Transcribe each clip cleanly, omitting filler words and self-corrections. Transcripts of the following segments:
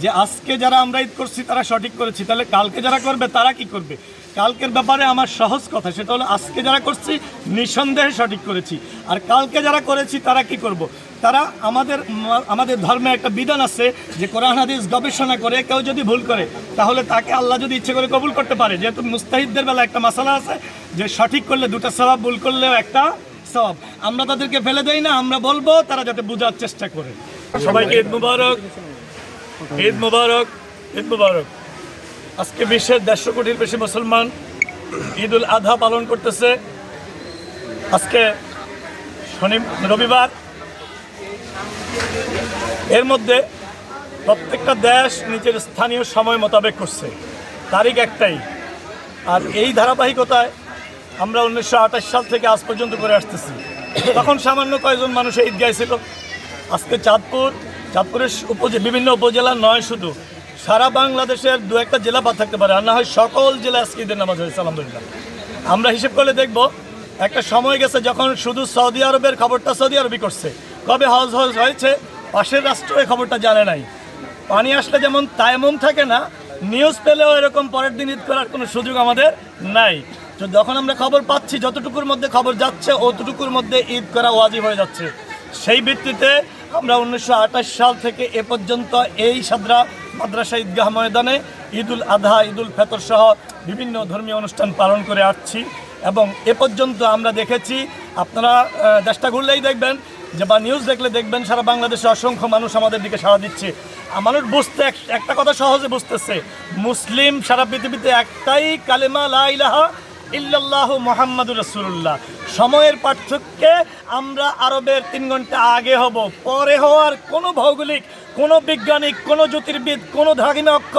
যে আজকে যারা আমরা ঈদ করছি তারা সঠিক করেছি, তাহলে কালকে যারা করবে তারা কি করবে? কালকের ব্যাপারে আমার সহজ কথা, সেটা হলো আজকে যারা করছি নিঃসন্দেহে সঠিক করেছি, আর কালকে যারা করেছি তারা কি করব? তারা আমাদের ধর্মে একটা বিধান আছে যে কোরআন হাদিস গবেষণা করে কেউ যদি ভুল করে তাহলে তাকে আল্লাহ যদি ইচ্ছে করে কবুল করতে পারে। যেহেতু মুস্তাহিদদের বেলা একটা মাসালা আছে যে সঠিক করলে 2টা সওয়াব, ভুল করলেও একটা সওয়াব। আমরা তাদেরকে ফেলে দেই না, আমরা বলবো তারা যাতে বোঝার চেষ্টা করে। সবাইকে ঈদ মুবারক, ঈদ মুবারক, ঈদ মুবারক। আজকে বিশ্বের 150 কোটির বেশি মুসলমান ঈদ উল আধা পালন করতেছে। আজকে রবিবার। এর মধ্যে প্রত্যেকটা দেশ নিজের স্থানীয় সময় মোতাবেক করছে, তারিখ একটাই। আর এই ধারাবাহিকতায় আমরা 1928 সাল থেকে আজ পর্যন্ত করে আসতেছি। তখন সামান্য কয়েকজন মানুষ ঈদগাহে ছিল। আজকে চাঁদপুরের বিভিন্ন উপজেলা নয়, শুধু সারা বাংলাদেশের 2-1টা জেলা বাদ থাকতে পারে, আর না হয় সকল জেলা আজকে ঈদের নামাজ হয়েছে আলহামদুলিল্লাহ। আমরা হিসেব করলে দেখব একটা সময় গেছে যখন শুধু সৌদি আরবের খবরটা সৌদি আরবই করছে। কবে হজ হয়েছে পাশের রাষ্ট্র এই খবরটা জানে নাই। পানি আসলে যেমন তায়াম্মুম থাকে না, নিউজ পেলেও এরকম পরের দিন ঈদ করার কোনো সুযোগ আমাদের নাই। তো যখন আমরা খবর পাচ্ছি যতটুকুর মধ্যে খবর যাচ্ছে অতটুকুর মধ্যে ঈদ করা ওয়াজিব হয়ে যাচ্ছে। সেই ভিত্তিতে আমরা 1928 সাল থেকে এ পর্যন্ত এই সাদরা মাদ্রাসা ঈদগাহ ময়দানে ঈদ উল আধা, ঈদ উল ফিতর সহ বিভিন্ন ধর্মীয় অনুষ্ঠান পালন করে আসছি। এবং এ পর্যন্ত আমরা দেখেছি, আপনারা দেশটা ঘুরলেই দেখবেন যে বা নিউজ দেখলে দেখবেন সারা বাংলাদেশে অসংখ্য মানুষ আমাদের দিকে সাড়া দিচ্ছে। মানুষ বুঝতে একটা কথা সহজে বুঝতেছে, মুসলিম সারা পৃথিবীতে একটাই কালেমা লা ইলাহা ইল্লাল্লাহু মুহাম্মাদুর রাসূলুল্লাহ। সময়ের পার্থক্যে আমরা আরবের 3 ঘন্টা আগে হব, পরে হওয়ার কোনো ভৌগোলিক, কোনো বৈজ্ঞানিক, কোনো জ্যোতির্বিদ, কোনো ধাগিনক্ষ,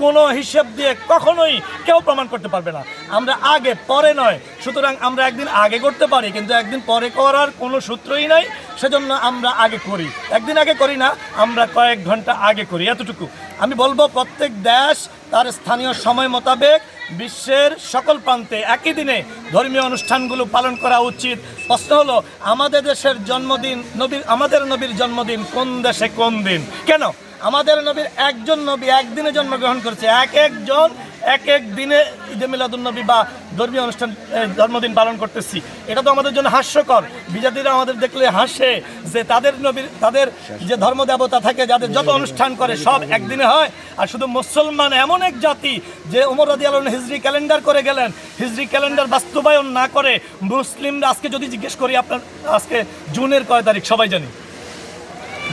কোনো হিসেব দিয়ে কখনোই কেউ প্রমাণ করতে পারবে না আমরা আগে পরে নয়। সুতরাং আমরা একদিন আগে করতে পারি, কিন্তু একদিন পরে করার কোনো সূত্রই নাই। সেজন্য আমরা আগে করি, একদিন আগে করি না, আমরা কয়েক ঘন্টা আগে করি, এতটুকু। আমি বলবো প্রত্যেক দেশ তার স্থানীয় সময় মোতাবেক বিশ্বের সকল প্রান্তে একই দিনে ধর্মীয় অনুষ্ঠানগুলো পালন করা উচিত। প্রশ্ন হলো আমাদের দেশের জন্মদিন, আমাদের নবীর জন্মদিন কোন দেশে কোন দিন? কেন আমাদের নবীর একজন নবী একদিনে জন্মগ্রহণ করেছে, একজন এক এক দিনে ঈদে মিলাদুন্নবী বা ধর্মীয় অনুষ্ঠান জন্মদিন পালন করতেছি। এটা তো আমাদের জন্য হাস্যকর। বিজাতিরা আমাদের দেখলে হাসে যে তাদের নবীর, তাদের যে ধর্মদেবতা থাকে, যাদের যত অনুষ্ঠান করে সব একদিনে হয়। আর শুধু মুসলমান এমন এক জাতি যে ওমর রাদিয়াল্লাহু আনহু হিজরি ক্যালেন্ডার করে গেলেন, হিজরি ক্যালেন্ডার বাস্তবায়ন না করে মুসলিমরা, আজকে যদি জিজ্ঞেস করি আপনার আজকে জুনের কয় তারিখ সবাই জানি,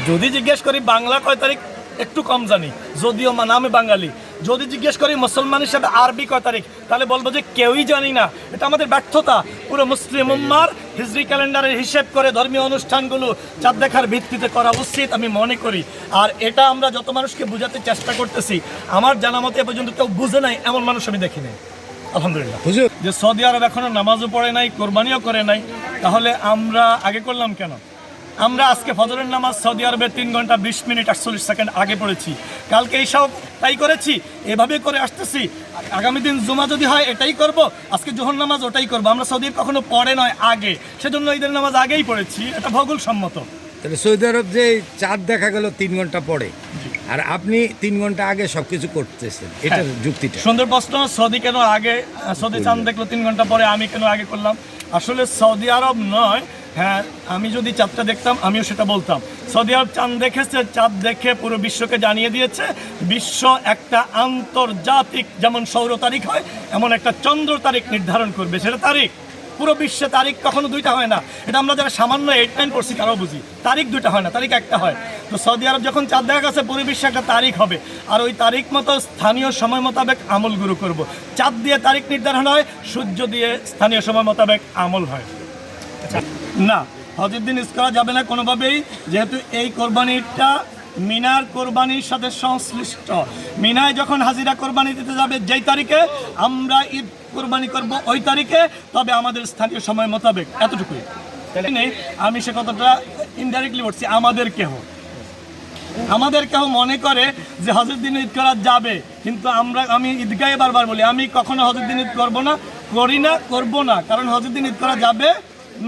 যদি জিজ্ঞেস করি বাংলা কয় তারিখ একটু কম জানি, যদিও নামে বাঙালি। যদি জিজ্ঞেস করি মুসলমান হিসাবে আরবি কয় তারিখ, তাহলে বলবো যে কেউই জানি না। এটা আমাদের ব্যর্থতা। পুরো মুসলিম উম্মার হিজরি ক্যালেন্ডারের হিসেব করে ধর্মীয় অনুষ্ঠানগুলো চাঁদ দেখার ভিত্তিতে করা উচিত আমি মনে করি। আর এটা আমরা যত মানুষকে বোঝাতে চেষ্টা করতেছি, আমার জানা মতে পর্যন্ত কেউ বুঝে নাই এমন মানুষ আমি দেখি নাই আলহামদুলিল্লাহ। যে সৌদি আরব এখনো নামাজও পড়ে নাই, কোরবানিও করে নাই, তাহলে আমরা আগে করলাম কেন? আমরা আজকে ফজরের নামাজ সৌদি আরবে 3 ঘন্টা 20 মিনিট 48 সেকেন্ড আগে পড়েছি, কালকে এইসব তাই করেছি, এভাবে করে আসতেছি। আগামী দিন জুমা যদি হয় এটাই করব, আজকে জোহর নামাজ ওটাই করব। আমরা সৌদি কখনো পরে নয় আগে, সেজন্য ঈদের নামাজ আগেই পড়েছি, এটা ভূগোল সম্মত। তাহলে সৌদি আরব যে চাঁদ দেখা গেল 3 ঘন্টা পরে, আর আপনি 3 ঘন্টা আগে সবকিছু করতেছেন, এটার যুক্তিটা? সুন্দর প্রশ্ন। সৌদি কেন আগে, সৌদি চাঁদ দেখলো 3 ঘন্টা পরে, আমি কেন আগে করলাম? আসলে সৌদি আরব নয়, হ্যাঁ আমি যদি চাঁদটা দেখতাম আমিও সেটা বলতাম। সৌদি আরব চাঁদ দেখেছে, চাঁদ দেখে পুরো বিশ্বকে জানিয়ে দিয়েছে বিশ্ব একটা আন্তর্জাতিক, যেমন সৌর তারিখ হয় এমন একটা চন্দ্র তারিখ নির্ধারণ করবে। সেটা তারিখ, পুরো বিশ্বে তারিখ কখনো 2টা হয় না। এটা আমরা যারা সামান্য 8-9 পড়ছি তারাও বুঝি, তারিখ 2টা হয় না, তারিখ একটা হয়। তো সৌদি আরব যখন চাঁদ দেখা গেছে পুরো বিশ্বে একটা তারিখ হবে, আর ওই তারিখ মতো স্থানীয় সময় মোতাবেক আমল গুরু করব। চাঁদ দিয়ে তারিখ নির্ধারণ হয়, সূর্য দিয়ে স্থানীয় সময় মোতাবেক আমল হয়। না, হজের দিন ঈদ করা যাবে না কোনোভাবেই, যেহেতু এই কোরবানিটা মিনার কোরবানির সাথে সংশ্লিষ্ট। মিনায় যখন হাজিরা কোরবানি দিতে যাবে যেই তারিখে, আমরা ঈদ কোরবানি করব ওই তারিখে, তবে আমাদের স্থানীয় সময় মোতাবেক, এতটুকুই। আমি সে কথাটা ইনডাইরেক্টলি বলছি। আমাদের কেউ মনে করে যে হজের দিন ঈদ করা যাবে, কিন্তু আমি ঈদগাহে বারবার বলি আমি কখনো হজের দিন ঈদ করবো না, করি না, করবো না, কারণ হজের দিন ঈদ করা যাবে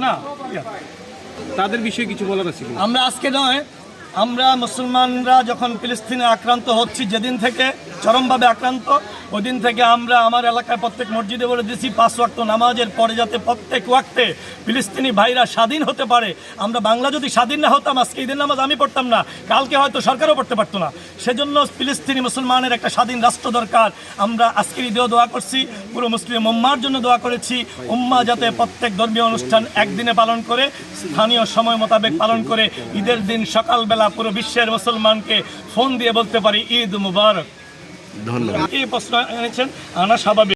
না। তাদের বিষয়ে কিছু বলার আছে? আমরা আজকে নয়, আমরা মুসলমানরা যখন ফিলিস্তিনে আক্রান্ত হচ্ছি, যেদিন থেকে চরমভাবে আক্রান্ত, ওই দিন থেকে আমরা আমার এলাকায় প্রত্যেক মসজিদে বলে দিয়েছি 5 ওয়াক্ত নামাজের পরে যাতে প্রত্যেক ওয়াক্তে ফিলিস্তিনি ভাইরা স্বাধীন হতে পারে। আমরা বাংলা যদি স্বাধীন না হতাম, আজকে ঈদের নামাজ আমি পড়তাম না, কালকে হয়তো সরকারও পড়তে পারতো না। সেজন্য ফিলিস্তিনি মুসলমানের একটা স্বাধীন রাষ্ট্র দরকার। আমরা আজকের ঈদেও দোয়া করছি, পুরো মুসলিম উম্মার জন্য দোয়া করেছি, উম্মা যাতে প্রত্যেক ধর্মীয় অনুষ্ঠান একদিনে পালন করে, স্থানীয় সময় মোতাবেক পালন করে, ঈদের দিন সকালবেলা পুরো বিশ্বের মুসলমানকে ফোন দিয়ে বলতে পারি ঈদ মুবারক। ধন্যবাদ। এই প্রশ্ন এনেছেন, আনা স্বাভাবিক।